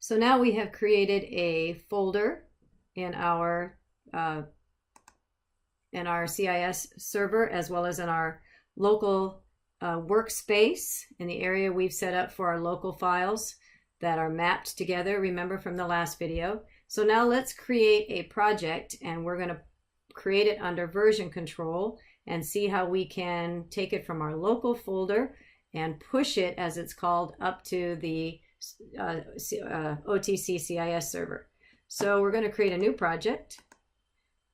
So now we have created a folder in our CIS server, as well as in our local workspace in the area we've set up for our local files that are mapped together, remember from the last video. So now let's create a project, and we're going to create it under version control and see how we can take it from our local folder and push it, as it's called, up to the OTC CIS server. So we're going to create a new project,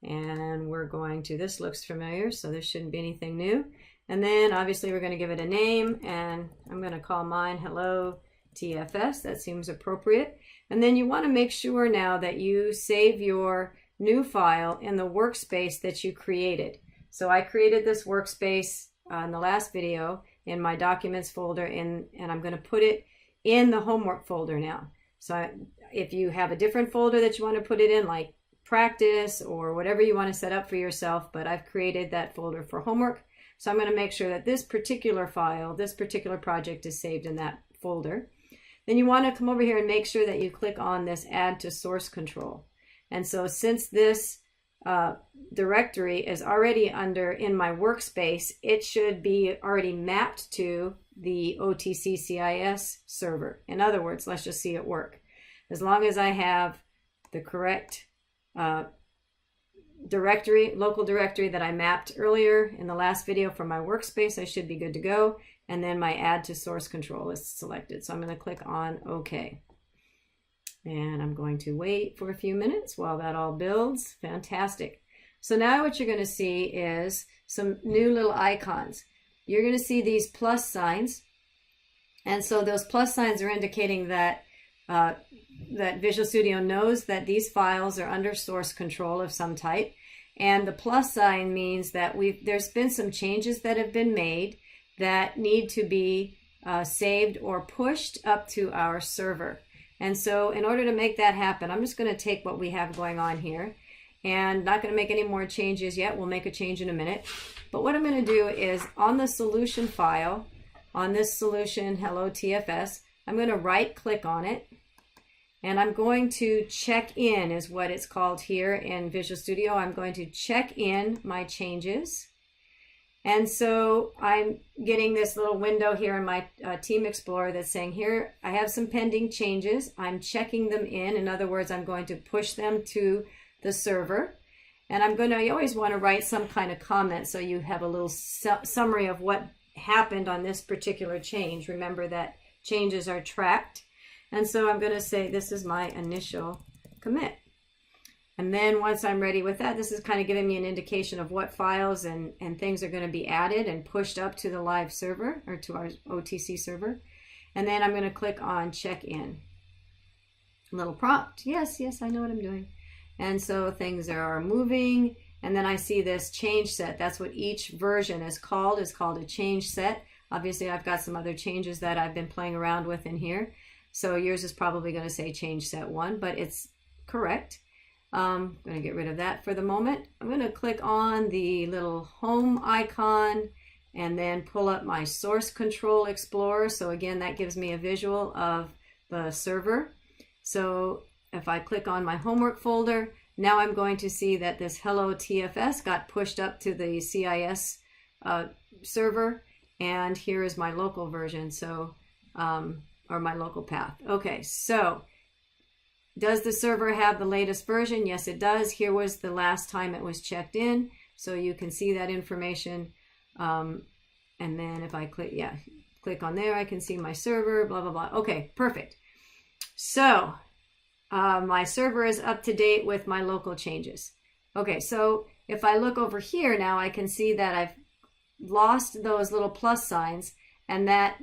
and we're going to, this looks familiar, so this shouldn't be anything new. And then obviously we're going to give it a name, and I'm going to call mine Hello TFS. That seems appropriate. And then you want to make sure now that you save your new file in the workspace that you created. So I created this workspace in the last video in my documents folder, and I'm going to put it in the homework folder now. So if you have a different folder that you want to put it in, like practice or whatever you want to set up for yourself, but I've created that folder for homework. So I'm going to make sure that this particular file, this particular project is saved in that folder. Then you want to come over here and make sure that you click on this Add to Source Control. And so since this directory is already in my workspace, it should be already mapped to the OTC CIS server. In other words, let's just see it work. As long as I have the correct directory, local directory that I mapped earlier in the last video from my workspace, I should be good to go. And then my Add to Source Control is selected. So I'm going to click on OK. And I'm going to wait for a few minutes while that all builds. Fantastic. So now what you're going to see is some new little icons. You're going to see these plus signs. And so those plus signs are indicating that that Visual Studio knows that these files are under source control of some type. And the plus sign means that there's been some changes that have been made that need to be saved or pushed up to our server. And so in order to make that happen, I'm just going to take what we have going on here, and not going to make any more changes yet. We'll make a change in a minute. But what I'm going to do is on the solution file, on this solution Hello TFS, I'm going to right click on it, and I'm going to check in, is what it's called here in Visual Studio. I'm going to check in my changes. And so I'm getting this little window here in my Team Explorer that's saying, here I have some pending changes. I'm checking them in. In other words, I'm going to push them to the server. And you always want to write some kind of comment so you have a little summary of what happened on this particular change. Remember that changes are tracked. And so I'm going to say this is my initial commit. And then once I'm ready with that, this is kind of giving me an indication of what files and things are going to be added and pushed up to the live server, or to our OTC server. And then I'm going to click on check in. Little prompt. Yes, I know what I'm doing. And so things are moving. And then I see this change set. That's what each version is called. It's called a change set. Obviously, I've got some other changes that I've been playing around with in here. So yours is probably going to say change set 1, but it's correct. I'm going to get rid of that for the moment. I'm going to click on the little home icon and then pull up my Source Control Explorer. So again, that gives me a visual of the server. So if I click on my homework folder, now I'm going to see that this Hello TFS got pushed up to the CIS server, and here is my local version, so or my local path. Okay, so does the server have the latest version? Yes, it does. Here was the last time it was checked in, so you can see that information. And then if I click on there, I can see my server, blah, blah, blah. Okay, perfect. So my server is up to date with my local changes. Okay, so if I look over here now, I can see that I've lost those little plus signs, and that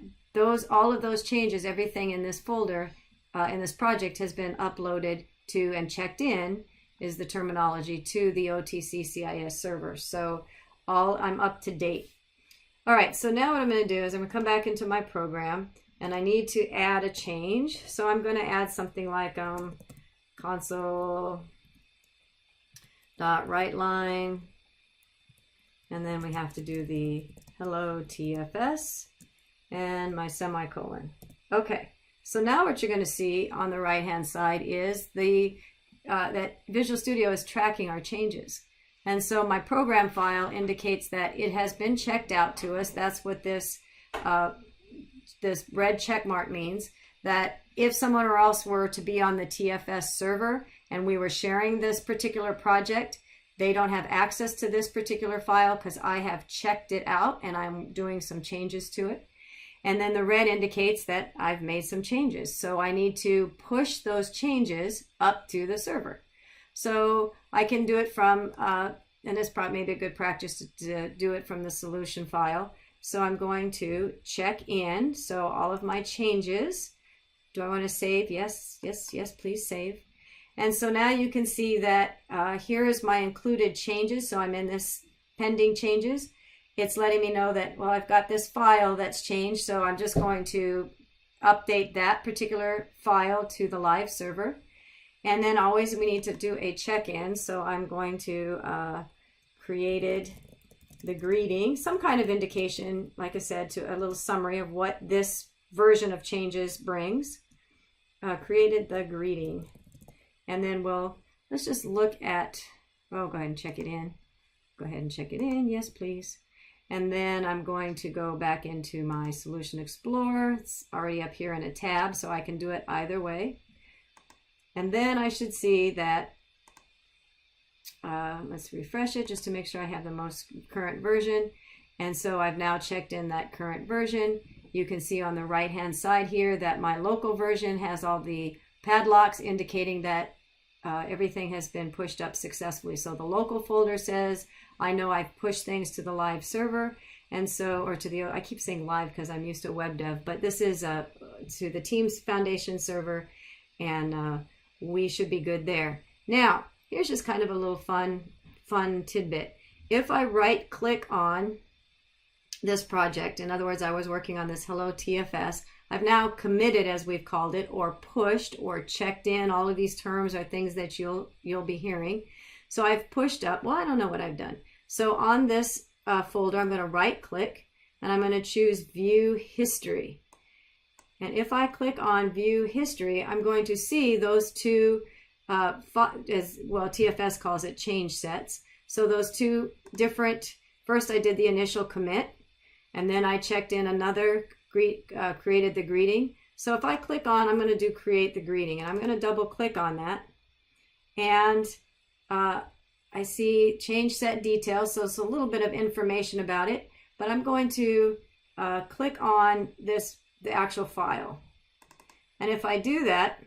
all of those changes, everything in this folder, in this project, has been uploaded to and checked in, is the terminology, to the OTC CIS server. So I'm up to date. All right, so now what I'm going to do is I'm going to come back into my program, and I need to add a change. So I'm going to add something like console.writeLine, and then we have to do the Hello TFS and my semicolon. Okay, So now what you're going to see on the right hand side is that Visual Studio is tracking our changes. And so my program file indicates that it has been checked out to us. That's what this red check mark means, that if someone else were to be on the TFS server and we were sharing this particular project, they don't have access to this particular file because I have checked it out and I'm doing some changes to it. And then the red indicates that I've made some changes. So I need to push those changes up to the server. So I can do it from, and it's probably maybe a good practice to do it from the solution file. So I'm going to check in. So all of my changes, do I want to save? Yes, yes, yes, please save. And so now you can see that here is my included changes. So I'm in this pending changes. It's letting me know that, well, I've got this file that's changed. So I'm just going to update that particular file to the live server. And then always we need to do a check-in. So I'm going to created the greeting, some kind of indication, like I said, to a little summary of what this version of changes brings. Created the greeting. And then let's just look at, oh, go ahead and check it in. Go ahead and check it in. Yes, please. And then I'm going to go back into my Solution Explorer. It's already up here in a tab, so I can do it either way. And then I should see that, let's refresh it just to make sure I have the most current version. And so I've now checked in that current version. You can see on the right-hand side here that my local version has all the padlocks indicating that everything has been pushed up successfully. So the local folder says, I know I've pushed things to the live server. And so, or to the, I keep saying live because I'm used to web dev, but this is to the Teams Foundation server, and we should be good there. Now, here's just kind of a little fun tidbit. If I right click on this project, in other words, I was working on this Hello TFS, I've now committed, as we've called it, or pushed or checked in. All of these terms are things that you'll be hearing. So I've pushed up, well, I don't know what I've done. So on this folder, I'm going to right click and I'm going to choose View History. And if I click on View History, I'm going to see those two, as well, TFS calls it change sets. So those two different, first I did the initial commit, and then I checked in another, created the greeting. So if I click on, I'm going to do create the greeting, and I'm going to double click on that. And I see change set details, so it's a little bit of information about it, but I'm going to click on the actual file. And if I do that,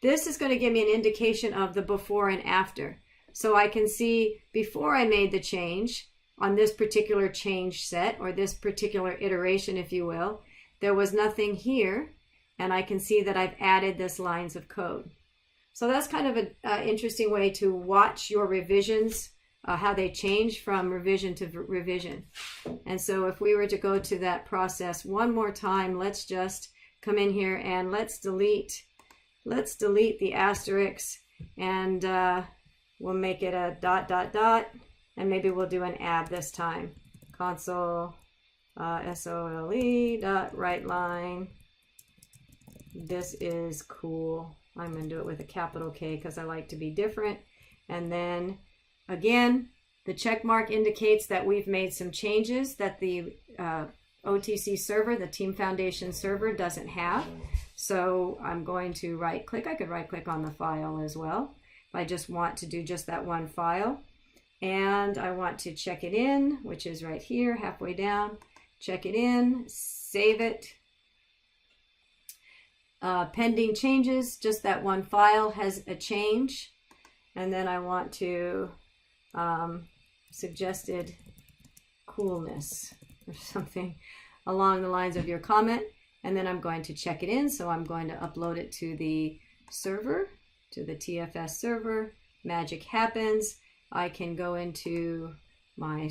this is going to give me an indication of the before and after. So I can see before I made the change on this particular change set, or this particular iteration, if you will, there was nothing here, and I can see that I've added this lines of code. So that's kind of an interesting way to watch your revisions, how they change from revision to revision. And so if we were to go to that process one more time, let's just come in here and let's delete the asterisk, and we'll make it a ... and maybe we'll do an add this time. Console SOLE.WriteLine. This is cool. I'm going to do it with a capital K because I like to be different. And then again, the check mark indicates that we've made some changes that the OTC server, the Team Foundation server, doesn't have. So I'm going to right click. I could right click on the file as well if I just want to do just that one file. And I want to check it in, which is right here, halfway down. Check it in, save it. Pending changes, just that one file has a change. And then I want to suggested coolness or something along the lines of your comment. And then I'm going to check it in. So I'm going to upload it to the server, to the TFS server. Magic happens. I can go into my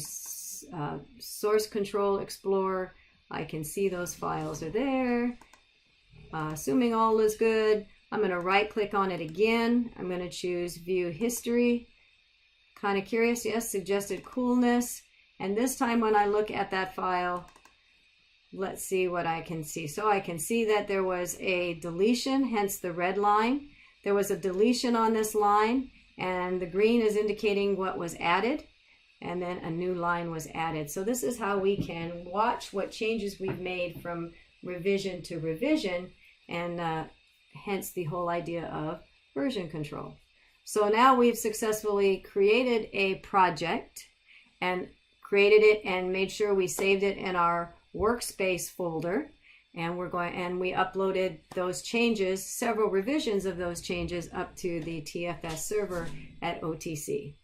Source Control Explorer. I can see those files are there. Assuming all is good, I'm going to right click on it again. I'm going to choose View History. Kind of curious, yes, suggested coolness. And this time when I look at that file, let's see what I can see. So I can see that there was a deletion, hence the red line. There was a deletion on this line, and the green is indicating what was added, and then a new line was added. So this is how we can watch what changes we've made from revision to revision, and hence the whole idea of version control. So now we've successfully created a project and created it and made sure we saved it in our workspace folder, and we uploaded those changes, several revisions of those changes, up to the TFS server at OTC.